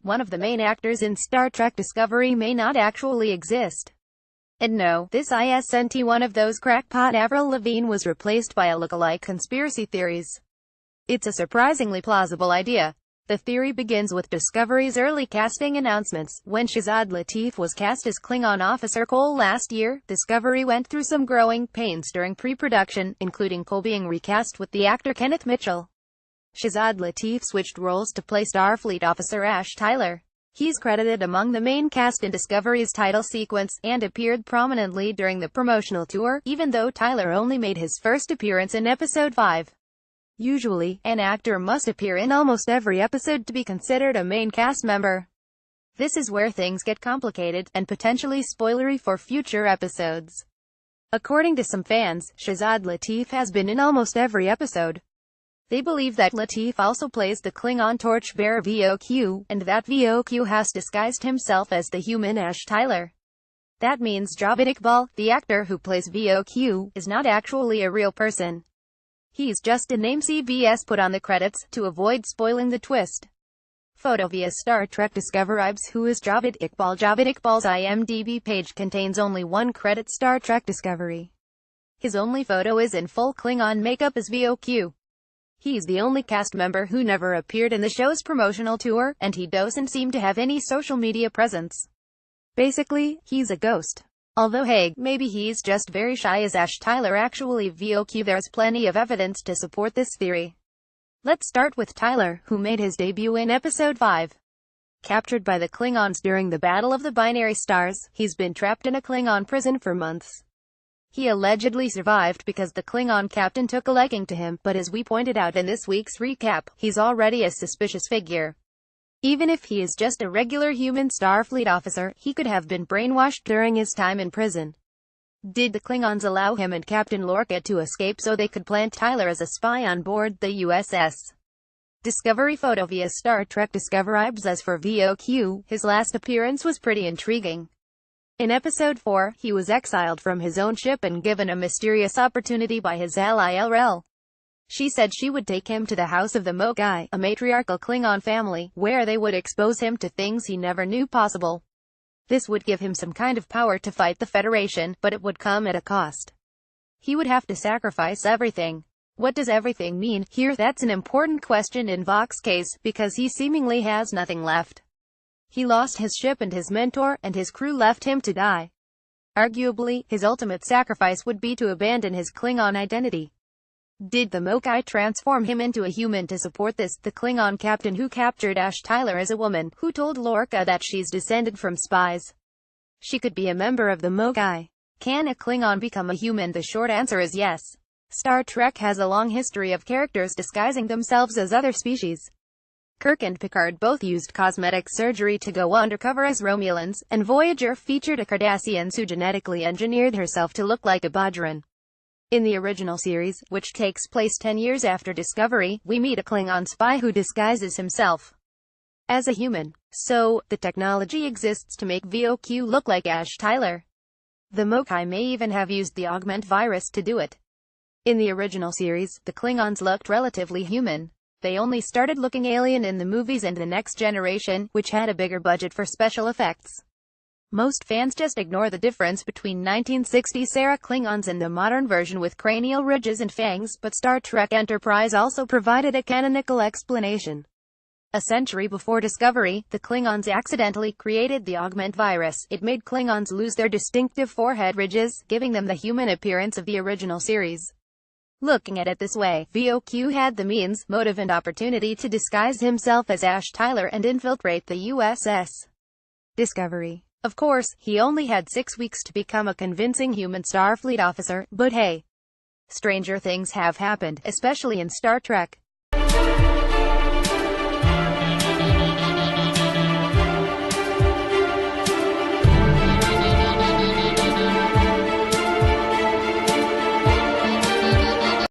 one of the main actors in Star Trek Discovery, may not actually exist. And no, this isn't one of those crackpot Avril Lavigne was replaced by a look-alike conspiracy theories. It's a surprisingly plausible idea. The theory begins with Discovery's early casting announcements. When Shazad Latif was cast as Klingon Officer Cole last year, Discovery went through some growing pains during pre-production, including Cole being recast with the actor Kenneth Mitchell. Shazad Latif switched roles to play Starfleet Officer Ash Tyler. He's credited among the main cast in Discovery's title sequence, and appeared prominently during the promotional tour, even though Tyler only made his first appearance in Episode 5. Usually, an actor must appear in almost every episode to be considered a main cast member. This is where things get complicated, and potentially spoilery for future episodes. According to some fans, Shazad Latif has been in almost every episode. They believe that Latif also plays the Klingon torchbearer VOQ, and that VOQ has disguised himself as the human Ash Tyler. That means Javed Iqbal, the actor who plays VOQ, is not actually a real person. He's just a name CBS put on the credits, to avoid spoiling the twist. Photo via Star Trek Discovery. Who is Javed Iqbal? Javed Iqbal's IMDb page contains only one credit: Star Trek Discovery. His only photo is in full Klingon makeup as VOQ. He's the only cast member who never appeared in the show's promotional tour, and he doesn't seem to have any social media presence. Basically, he's a ghost. Although hey, maybe he's just very shy. Is Ash Tyler actually VOQ? There's plenty of evidence to support this theory. Let's start with Tyler, who made his debut in Episode 5. Captured by the Klingons during the Battle of the Binary Stars, he's been trapped in a Klingon prison for months. He allegedly survived because the Klingon captain took a liking to him, but as we pointed out in this week's recap, he's already a suspicious figure. Even if he is just a regular human Starfleet officer, he could have been brainwashed during his time in prison. Did the Klingons allow him and Captain Lorca to escape so they could plant Tyler as a spy on board the USS Discovery? Photo via Star Trek Discovery. As for VOQ, his last appearance was pretty intriguing. In Episode 4, he was exiled from his own ship and given a mysterious opportunity by his ally L'Rell. She said she would take him to the House of the Mokai, a matriarchal Klingon family, where they would expose him to things he never knew possible. This would give him some kind of power to fight the Federation, but it would come at a cost. He would have to sacrifice everything. What does everything mean here? That's an important question in Voq's case, because he seemingly has nothing left. He lost his ship and his mentor, and his crew left him to die. Arguably, his ultimate sacrifice would be to abandon his Klingon identity. Did the Mokai transform him into a human to support this? The Klingon captain who captured Ash Tyler is a woman, who told Lorca that she's descended from spies. She could be a member of the Mokai. Can a Klingon become a human? The short answer is yes. Star Trek has a long history of characters disguising themselves as other species. Kirk and Picard both used cosmetic surgery to go undercover as Romulans, and Voyager featured a Cardassian who genetically engineered herself to look like a Bajoran. In the original series, which takes place 10 years after Discovery, we meet a Klingon spy who disguises himself as a human. So, the technology exists to make VOQ look like Ash Tyler. The Mokai may even have used the augment virus to do it. In the original series, the Klingons looked relatively human. They only started looking alien in the movies and The Next Generation, which had a bigger budget for special effects. Most fans just ignore the difference between 1960s era Klingons and the modern version with cranial ridges and fangs, but Star Trek Enterprise also provided a canonical explanation. A century before Discovery, the Klingons accidentally created the augment virus. It made Klingons lose their distinctive forehead ridges, giving them the human appearance of the original series. Looking at it this way, VOQ had the means, motive and opportunity to disguise himself as Ash Tyler and infiltrate the USS Discovery. Of course, he only had 6 weeks to become a convincing human Starfleet officer, but hey, stranger things have happened, especially in Star Trek.